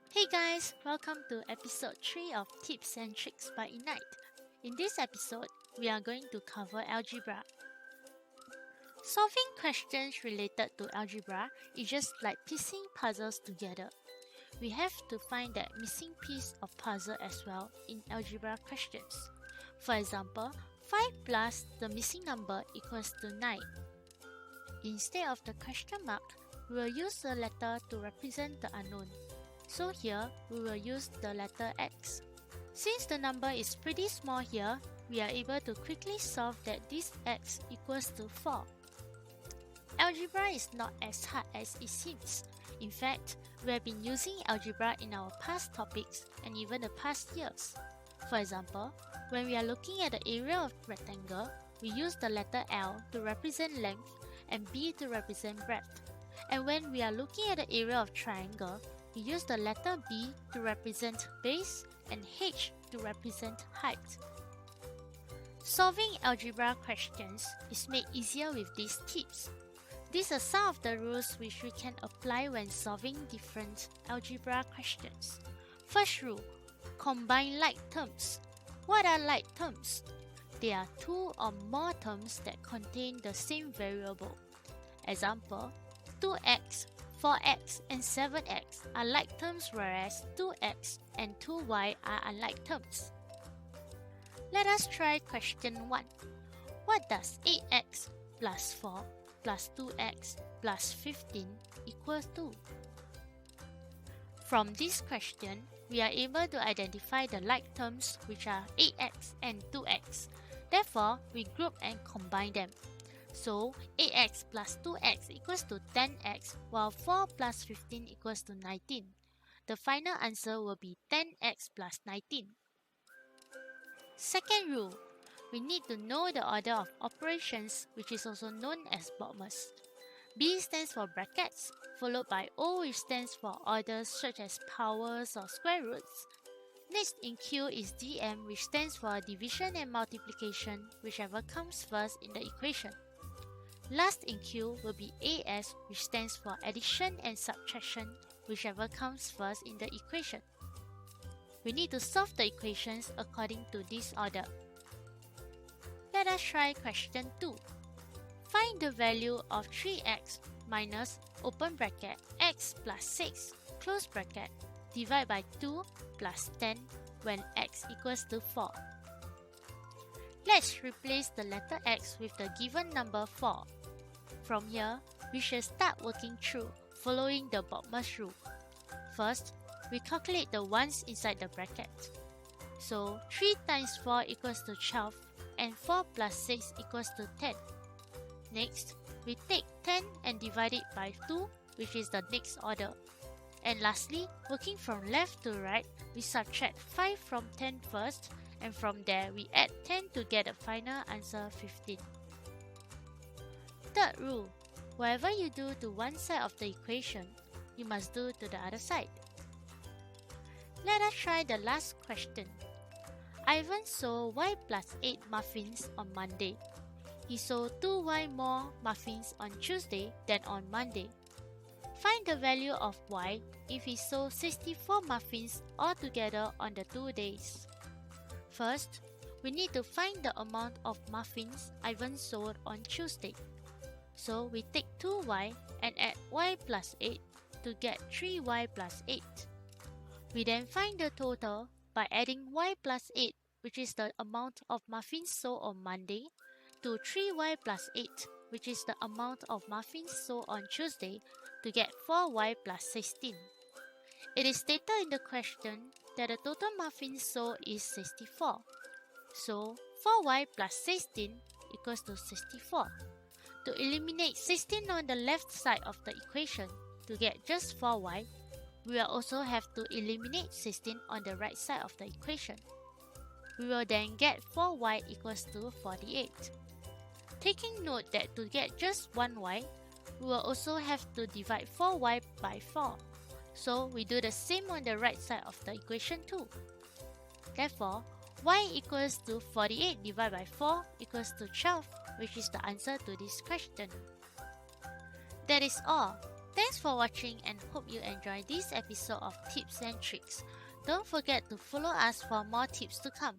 Hey guys, welcome to episode 3 of Tips and Tricks by Ignite. In this episode, we are going to cover algebra. Solving questions related to algebra is just like piecing puzzles together. We have to find that missing piece of puzzle as well in algebra questions. For example, 5 plus the missing number equals to 9. Instead of the question mark, we will use the letter to represent the unknown. So here, we will use the letter X. Since the number is pretty small here, we are able to quickly solve that this X equals to 4. Algebra is not as hard as it seems. In fact, we have been using algebra in our past topics and even the past years. For example, when we are looking at the area of rectangle, we use the letter L to represent length and B to represent breadth. And when we are looking at the area of triangle, we use the letter B to represent base and H to represent height. Solving algebra questions is made easier with these tips. These are some of the rules which we can apply when solving different algebra questions. First rule, combine like terms. What are like terms? They are two or more terms that contain the same variable. Example, 2x, 4x and 7x are like terms, whereas 2x and 2y are unlike terms. Let us try question 1. What does 8x plus 4 plus 2x plus 15 equal to? From this question, we are able to identify the like terms, which are 8x and 2x. Therefore, we group and combine them. So 8x plus 2x equals to 10x, while 4 plus 15 equals to 19. The final answer will be 10x plus 19. Second rule, we need to know the order of operations, which is also known as BODMAS. B stands for brackets, followed by O, which stands for orders such as powers or square roots. Next in Q is DM, which stands for division and multiplication, whichever comes first in the equation. Last in Q will be AS, which stands for addition and subtraction, whichever comes first in the equation. We need to solve the equations according to this order. Let us try question 2. Find the value of 3x minus open bracket x plus 6 close bracket divide by 2 plus 10 when x equals to 4. Let's replace the letter x with the given number 4. From here, we should start working through following the BODMAS rule. First, we calculate the ones inside the bracket. So 3 times 4 equals to 12 and 4 plus 6 equals to 10. Next, we take 10 and divide it by 2, which is the next order. And lastly, working from left to right, we subtract 5 from 10 first, and from there we add 10 to get a final answer 15. Third rule, whatever you do to one side of the equation, you must do to the other side. Let us try the last question. Ivan sold y plus 8 muffins on Monday. He sold 2y more muffins on Tuesday than on Monday. Find the value of y if he sold 64 muffins altogether on the 2 days. First, we need to find the amount of muffins Ivan sold on Tuesday. So we take 2y and add y plus 8 to get 3y plus 8. We then find the total by adding y plus 8, which is the amount of muffins sold on Monday, to 3y plus 8, which is the amount of muffins sold on Tuesday, to get 4y plus 16. It is stated in the question that the total muffins sold is 64. So 4y plus 16 equals to 64. To eliminate 16 on the left side of the equation to get just 4y, we will also have to eliminate 16 on the right side of the equation. We will then get 4y equals to 48. Taking note that to get just 1y, we will also have to divide 4y by 4. So we do the same on the right side of the equation too. Therefore, y equals to 48 divided by 4 equals to 12, which is the answer to this question. That is all. Thanks for watching and hope you enjoyed this episode of Tips and Tricks. Don't forget to follow us for more tips to come.